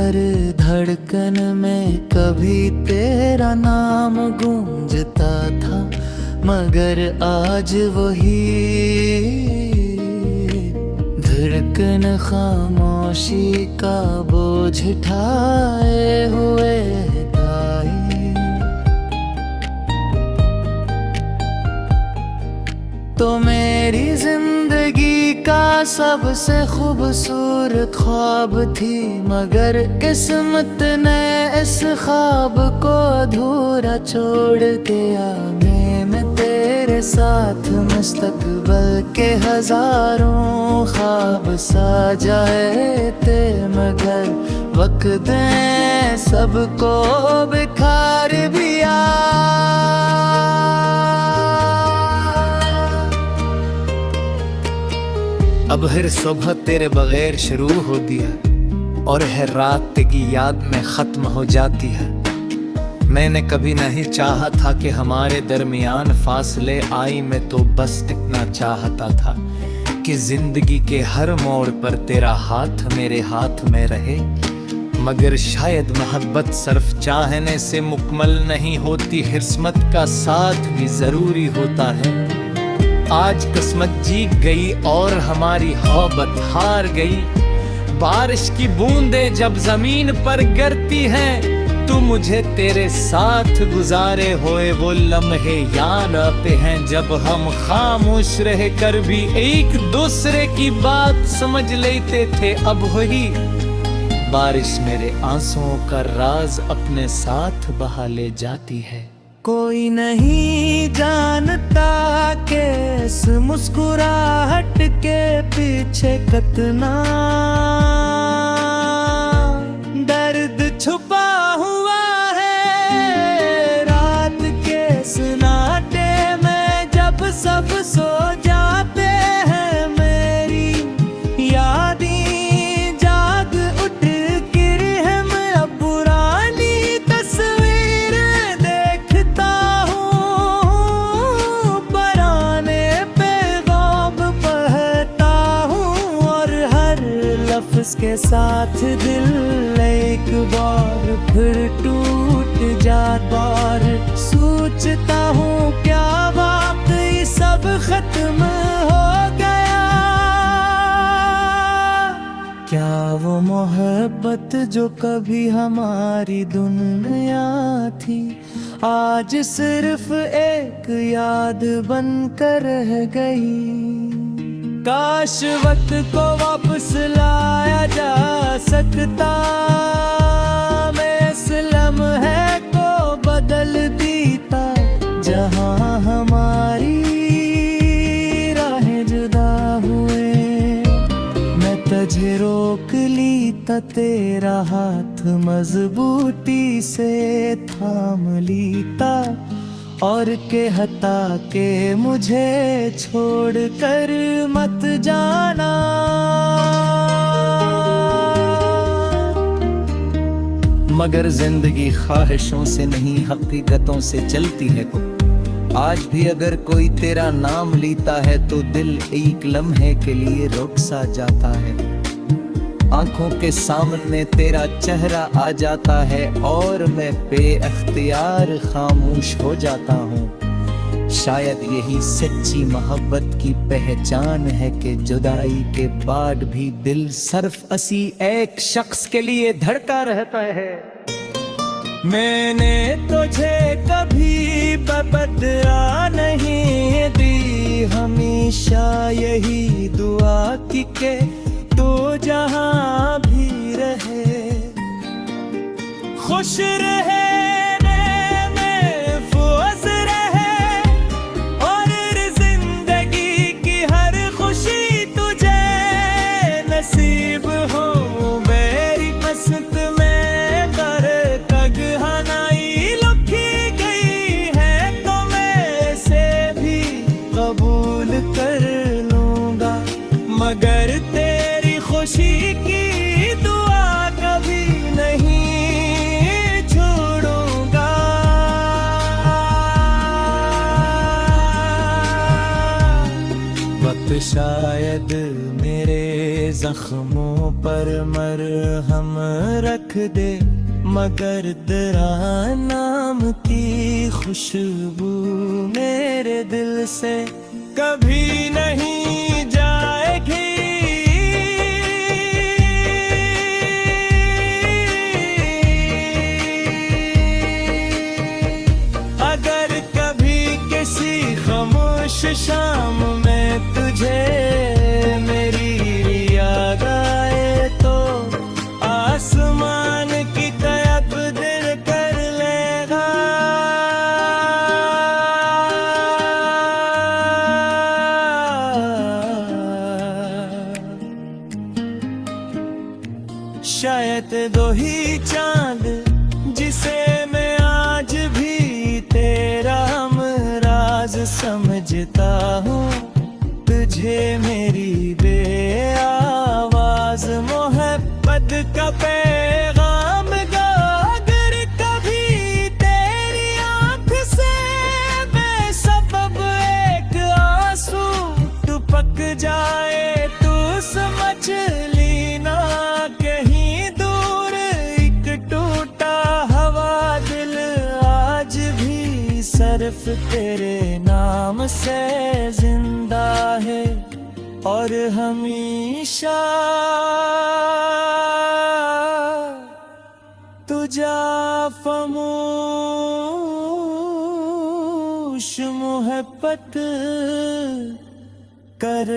हर धड़कन में कभी तेरा नाम गूंजता था, मगर आज वही धड़कन खामोशी का बोझ ढाए हुए गाई। तो मेरी जिंदगी का सबसे खूबसूरत ख्वाब थी, मगर किस्मत ने इस ख्वाब को अधूरा छोड़ दिया। मैं तेरे साथ मुस्तकबिल के हजारों ख्वाब साजाए थे, मगर वक्त ने सबको बिखार दिया। अब हर सुबह तेरे बगैर शुरू होती है और हर रात तेरी याद में खत्म हो जाती है। मैंने कभी नहीं चाहा था कि हमारे दरमियान फासले आई, मैं तो बस इतना चाहता था कि जिंदगी के हर मोड़ पर तेरा हाथ मेरे हाथ में रहे। मगर शायद मोहब्बत सिर्फ चाहने से मुकम्मल नहीं होती, किस्मत का साथ भी जरूरी होता है। आज किस्मत जीत गई और हमारी मोहब्बत हार गई। बारिश की बूंदें जब जमीन पर गिरती हैं, तू मुझे तेरे साथ गुजारे हुए वो लम्हे याद आते हैं, जब हम खामोश रह कर भी एक दूसरे की बात समझ लेते थे। अब वही बारिश मेरे आंसुओं का राज अपने साथ बहा ले जाती है। कोई नहीं जानता कि इस मुस्कुराहट के पीछे कितना दर्द छुपा हुआ है। रात के सन्नाटे में जब सब सो जाते हैं, मेरी यादें जाग उठ कर हम अब पुरानी तस्वीर देखता हूँ, पराने पैगाम पढ़ता हूँ और हर लफ्ज के साथ दिल एक बार फिर टूट जाता। और सोचता हूँ क्या वाकई सब खत्म हो गया। क्या वो मोहब्बत जो कभी हमारी दुनिया थी, आज सिर्फ एक याद बनकर रह गई। काश वक्त को वापस लाया जा सकता, मैं इस लम्हे को बदल देता। जहाँ हमारी राहें जुदा हुए, मैं तुझे रोक लीता, तेरा हाथ मजबूती से थाम लीता और कहता के मुझे छोड़ कर मत जाना। मगर जिंदगी ख्वाहिशों से नहीं हकीकतों से चलती है। आज भी अगर कोई तेरा नाम लेता है तो दिल एक लम्हे के लिए रुक सा जाता है। आंखों के सामने तेरा चेहरा आ जाता है और मैं बेअख्तियार खामोश हो जाता हूँ। शायद यही सच्ची मोहब्बत की पहचान है कि जुदाई के बाद भी दिल सिर्फ असी एक शख्स के लिए धड़का रहता है। मैंने तुझे कभी बदला नहीं दी, हमेशा यही दुआ की के तो जहाँ भी रहे, खुश रहे, महफूज रहे और जिंदगी की हर खुशी तुझे नसीब हो। मेरी मस्त में कर तगहनाई लिखी गई है, तो मैं इसे भी कबूल कर लूँगा, मगर खुशी की दुआ कभी नहीं छोड़ूंगा। वक्त शायद मेरे जख्मों पर मरहम रख दे, मगर तेरा नाम की खुशबू मेरे दिल से कभी नहीं जाएगी। अगर कभी किसी खामोश शाम में तुझे मेरी याद आए तो आसमान की तरफ दिल कर लेगा। शायद दो ही चांद जिसे मैं आज भी तेरा हमराज समझता हूँ, तुझे मेरी बेआवाज मोहब्बत का पैगाम गा। अगर कभी तेरी आँख से बेसबब एक आंसू टपक जाए तो समझ लेना कहीं दूर एक टूटा हवा दिल आज भी सिर्फ तेरे नाम से जिंदा है और हमेशा तुझा फमोश मोहब्बत कर